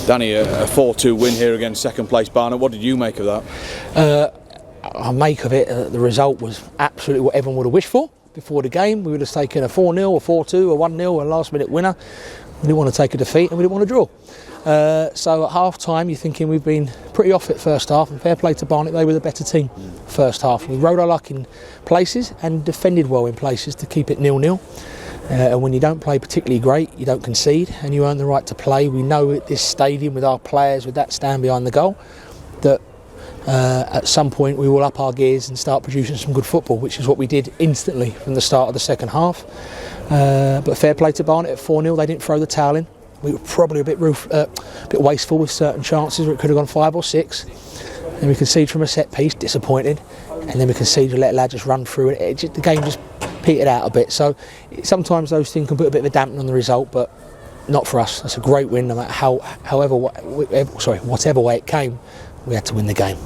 Danny, a 4-2 win here against second place Barnet. What did you make of that? I make of it the result was absolutely what everyone would have wished for before the game. We would have taken a 4-0, a 4-2, a 1-0, a last minute winner. We didn't want to take a defeat and we didn't want to draw. So at half time you're thinking we've been pretty off it first half, and fair play to Barnet, they were the better team first half. We rode our luck in places and defended well in places to keep it 0-0. And when you don't play particularly great, you don't concede and you earn the right to play. We know at this stadium with our players, with that stand behind the goal, that at some point we will up our gears and start producing some good football, which is what we did instantly from the start of the second half. But fair play to Barnet at 4-0, they didn't throw the towel in. We were probably a bit wasteful with certain chances where it could have gone 5 or 6. Then we conceded from a set piece, disappointed, and then we conceded to let a lad just run through it. The game just petered out a bit. So sometimes those things can put a bit of a dampener on the result, but not for us. That's a great win, no matter whatever way it came. We had to win the game.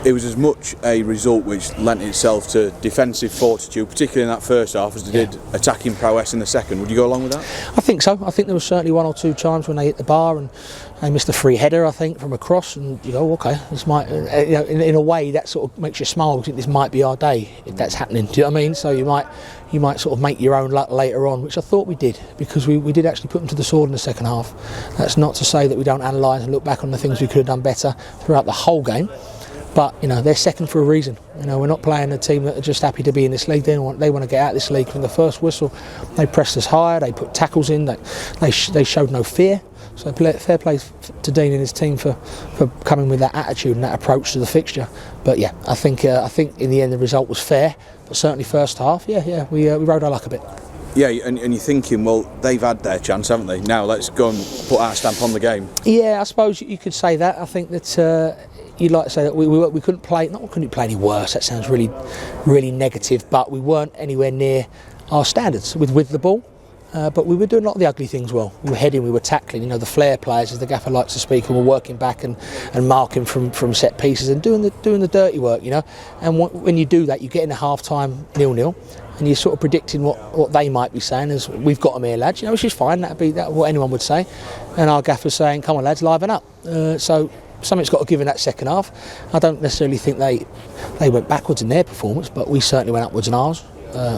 It was as much a result which lent itself to defensive fortitude, particularly in that first half, as they did attacking prowess in the second. Would you go along with that? I think so. I think there was certainly 1 or 2 times when they hit the bar and they missed a free header, I think, from across, and you go, okay, this might, in a way that sort of makes you smile. Because this might be our day if that's happening. Do you know what I mean? So you might sort of make your own luck later on, which I thought we did, because we did actually put them to the sword in the second half. That's not to say that we don't analyse and look back on the things we could have done better throughout the whole game. But they're second for a reason. We're not playing a team that are just happy to be in this league. They want to get out of this league. From the first whistle, they pressed us higher. They put tackles in. They showed no fear. So fair play to Dean and his team for coming with that attitude and that approach to the fixture. But yeah, I think in the end the result was fair. But certainly first half, we rode our luck a bit. Yeah, and you're thinking, well, they've had their chance, haven't they? Now let's go and put our stamp on the game. Yeah, I suppose you could say that. I think that you'd like to say that we couldn't play. Not couldn't play any worse. That sounds really, really negative. But we weren't anywhere near our standards with the ball. But we were doing a lot of the ugly things well. We were heading, we were tackling. The flair players, as the gaffer likes to speak, and we're working back and marking from set pieces and doing the dirty work. And when you do that, you get in a half time 0-0. And you're sort of predicting what they might be saying as we've got them here, lads, which is fine. That'd what anyone would say. And our gaffer's saying, come on, lads, liven up. So something's got to give in that second half. I don't necessarily think they went backwards in their performance, but we certainly went upwards in ours.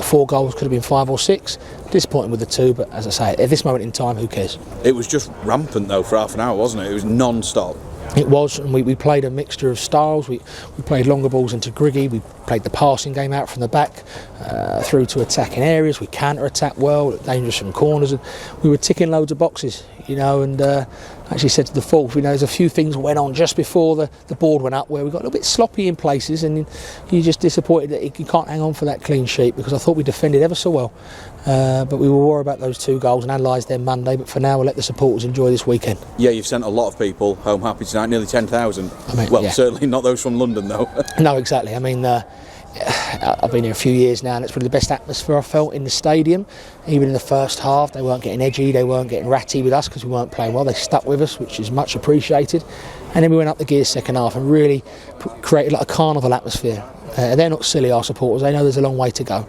4 goals could have been 5 or 6. Disappointing with the 2, but as I say, at this moment in time, who cares? It was just rampant though for half an hour, wasn't it? It was non-stop. It was, and we played a mixture of styles. We played longer balls into Griggy. We played the passing game out from the back through to attacking areas. We counter-attacked well, dangerous from corners, and we were ticking loads of boxes, and actually said to the fourth, there's a few things went on just before the board went up where we got a little bit sloppy in places, and you're just disappointed that you can't hang on for that clean sheet, because I thought we defended ever so well. But we will worry about those 2 goals and analyse them Monday, but for now we'll let the supporters enjoy this weekend. Yeah, you've sent a lot of people home happy tonight, nearly 10,000. Certainly not those from London though. No, exactly. I've been here a few years now, and it's probably the best atmosphere I've felt in the stadium. Even in the first half, they weren't getting edgy, they weren't getting ratty with us because we weren't playing well. They stuck with us, which is much appreciated. And then we went up the gears second half and really created like a carnival atmosphere. They're not silly, our supporters. They know there's a long way to go.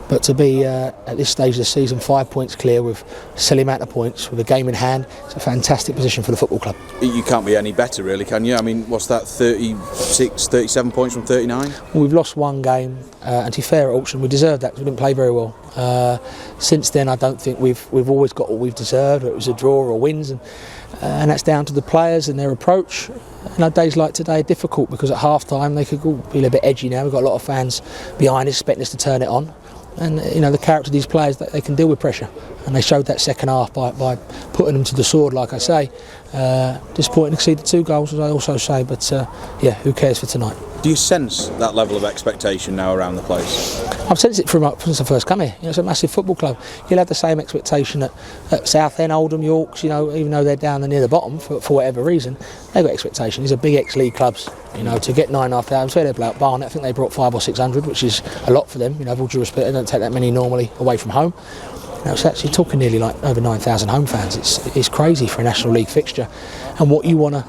But to be at this stage of the season 5 points clear with a silly amount of points, with a game in hand, it's a fantastic position for the football club. You can't be any better really, can you? What's that, 36, 37 points from 39? Well, we've lost 1 game, and to be fair at auction, we deserved that because we didn't play very well. Since then, I don't think we've always got what we've deserved, whether it was a draw or wins, and that's down to the players and their approach. And days like today are difficult because at half time they could be a little bit edgy now. We've got a lot of fans behind us expecting us to turn it on. And the character of these players, they can deal with pressure, and they showed that second half by putting them to the sword, like I say. Disappointing to see the 2 goals, as I also say, but who cares for tonight? Do you sense that level of expectation now around the place? I've sensed it since I first come here. It's a massive football club. You'll have the same expectation at Southend, Oldham, Yorks, even though they're down near the bottom for whatever reason. They've got expectation. These are big ex-league clubs, to get 9,500. Fair they play at Barnet. I think they brought 500 or 600, which is a lot for them. With all due respect, they don't take that many normally away from home. It's actually talking nearly like over 9,000 home fans. It's crazy for a National League fixture. And what you want to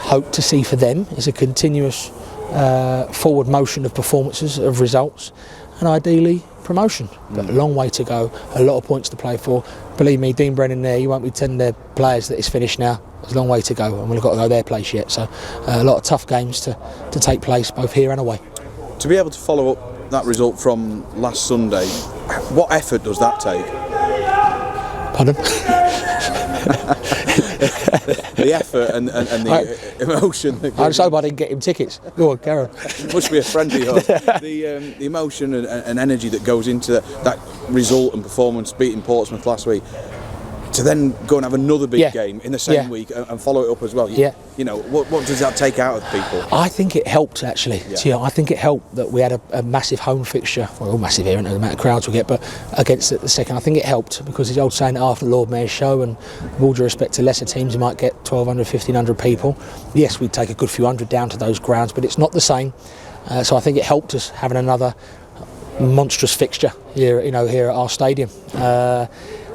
hope to see for them is a continuous forward motion of performances, of results, and ideally promotion. But a long way to go, a lot of points to play for, believe me, Dean Brennan there, you won't be telling their players that it's finished now. There's a long way to go, and we've got to go their place yet. So a lot of tough games to take place, both here and away. To be able to follow up that result from last Sunday, what effort does that take? Pardon? The effort and the emotion. I just hope I didn't get him tickets. Go on, Karen. It must be a friendly hope. The emotion and energy that goes into that result and performance, beating Portsmouth last week, to then go and have another big game in the same week and follow it up as well. You know, what does that take out of people? I think it helped, actually. Yeah. I think it helped that we had a massive home fixture. Well, all massive here, and the amount of crowds we get, but against the second, I think it helped, because it's the old saying that after the Lord Mayor's show, and with all due respect to lesser teams, you might get 1,200, 1,500 people. Yes, we'd take a good few hundred down to those grounds, but it's not the same. So I think it helped us having another monstrous fixture here at our stadium.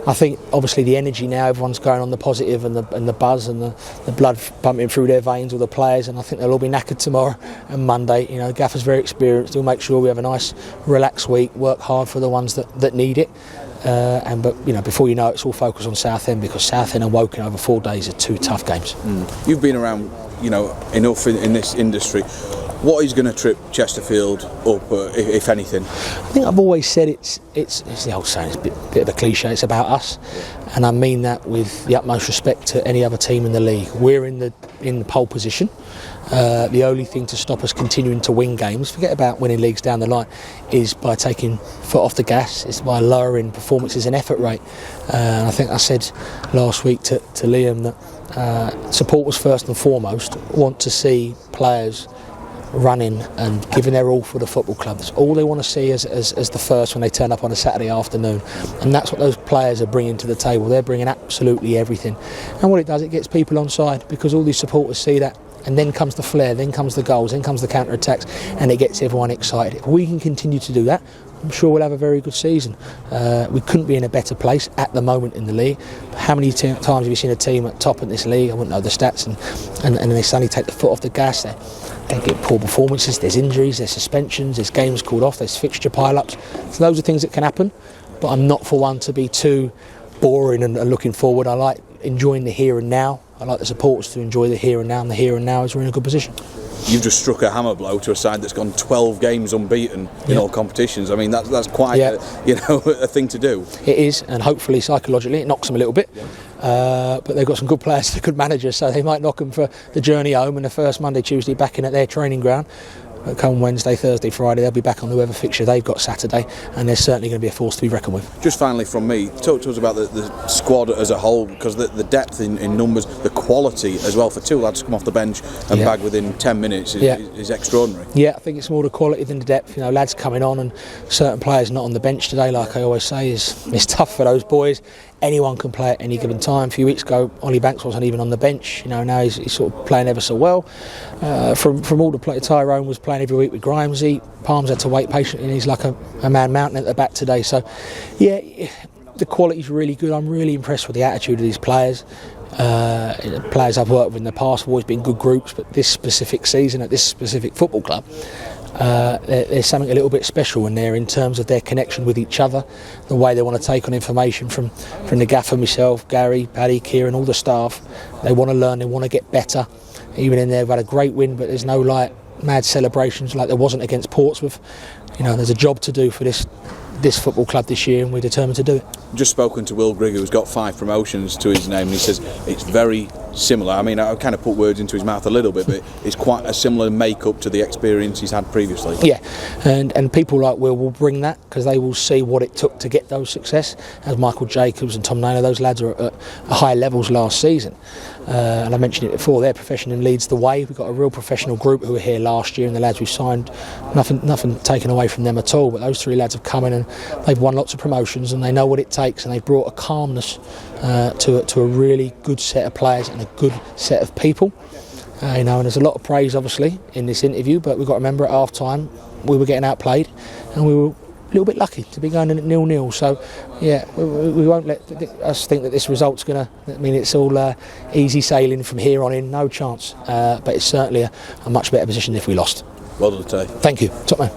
I think obviously the energy now, everyone's going on the positive, and the buzz and the blood pumping through their veins, all the players, and I think they'll all be knackered tomorrow and Monday. You know, Gaffer's very experienced. He'll make sure we have a nice, relaxed week, work hard for the ones that need it. But before you know it, it's all focused on Southend, because Southend and Woking over 4 days are 2 tough games. You've been around, enough in this industry. What is going to trip Chesterfield up, if anything? I think I've always said it's the old saying, it's a bit of a cliche, it's about us, and I mean that with the utmost respect to any other team in the league. We're in the pole position. The only thing to stop us continuing to win games, forget about winning leagues down the line, is by taking foot off the gas. It's by lowering performances and effort rate. And I think I said last week to Liam that support was first and foremost. Want to see players running and giving their all for the football club. That's all they want to see as the first when they turn up on a Saturday afternoon, and that's what those players are bringing to the table. They're bringing absolutely everything, and what it does, it gets people on side, because all these supporters see that, and then comes the flair, then comes the goals, then comes the counter-attacks, and it gets everyone excited. If we can continue to do that, I'm sure we'll have a very good season. We couldn't be in a better place at the moment in the league. How many times have you seen a team at top in this league? I wouldn't know the stats, and they suddenly take the foot off the gas. They get poor performances, there's injuries, there's suspensions, there's games called off, there's fixture pile-ups. So those are things that can happen, but I'm not for one to be too boring and looking forward. I like enjoying the here and now. I like the supporters to enjoy the here and now, and the here and now is we're in a good position. You've just struck a hammer blow to a side that's gone 12 games unbeaten in all competitions. I mean, that's quite a thing to do. It is, and hopefully psychologically it knocks them a little bit. But they've got some good players, they're good managers, so they might knock them for the journey home, and the first Monday, Tuesday back in at their training ground. Come Wednesday, Thursday, Friday, they'll be back on whoever fixture they've got Saturday, and they're certainly going to be a force to be reckoned with. Just finally from me, talk to us about the squad as a whole, because the depth in numbers, the quality as well, for 2 lads to come off the bench and bag within 10 minutes is extraordinary. Yeah, I think it's more the quality than the depth. Lads coming on, and certain players not on the bench today, like I always say, is tough for those boys. Anyone can play at any given time. A few weeks ago, Ollie Banks wasn't even on the bench. Now he's sort of playing ever so well. From all the play, Tyrone was playing every week with Grimesy. Palms had to wait patiently, and he's like a man mountain at the back today. So, yeah, the quality's really good. I'm really impressed with the attitude of these players. Players I've worked with in the past have always been good groups, but this specific season at this specific football club, there's something a little bit special in there in terms of their connection with each other, the way they want to take on information from the gaffer, myself, Gary, Paddy, Kieran, all the staff. They want to learn, they want to get better. Even in there, we've had a great win, but there's no mad celebrations like there wasn't against Portsmouth. There's a job to do for this football club this year, and we're determined to do it. Just spoken to Will Grigg, who's got 5 promotions to his name, and he says it's very similar. I mean, I kind of put words into his mouth a little bit, but it's quite a similar make-up to the experience he's had previously. Yeah, and people like Will bring that, because they will see what it took to get those success. As Michael Jacobs and Tom Naylor, those lads are at high levels last season. And I mentioned it before, their profession leads the way. We've got a real professional group who were here last year, and the lads we've signed, nothing taken away from them at all, but those 3 lads have come in and they've won lots of promotions, and they know what it takes, and they've brought a calmness to a really good set of players and a good set of people. And there's a lot of praise obviously in this interview, but we've got to remember at half time we were getting outplayed, and we were a little bit lucky to be going in at 0-0. So yeah, we won't let us think that this result's going to mean it's all easy sailing from here on in. No chance, but it's certainly a much better position if we lost. Well done, Tay. Thank you, top man.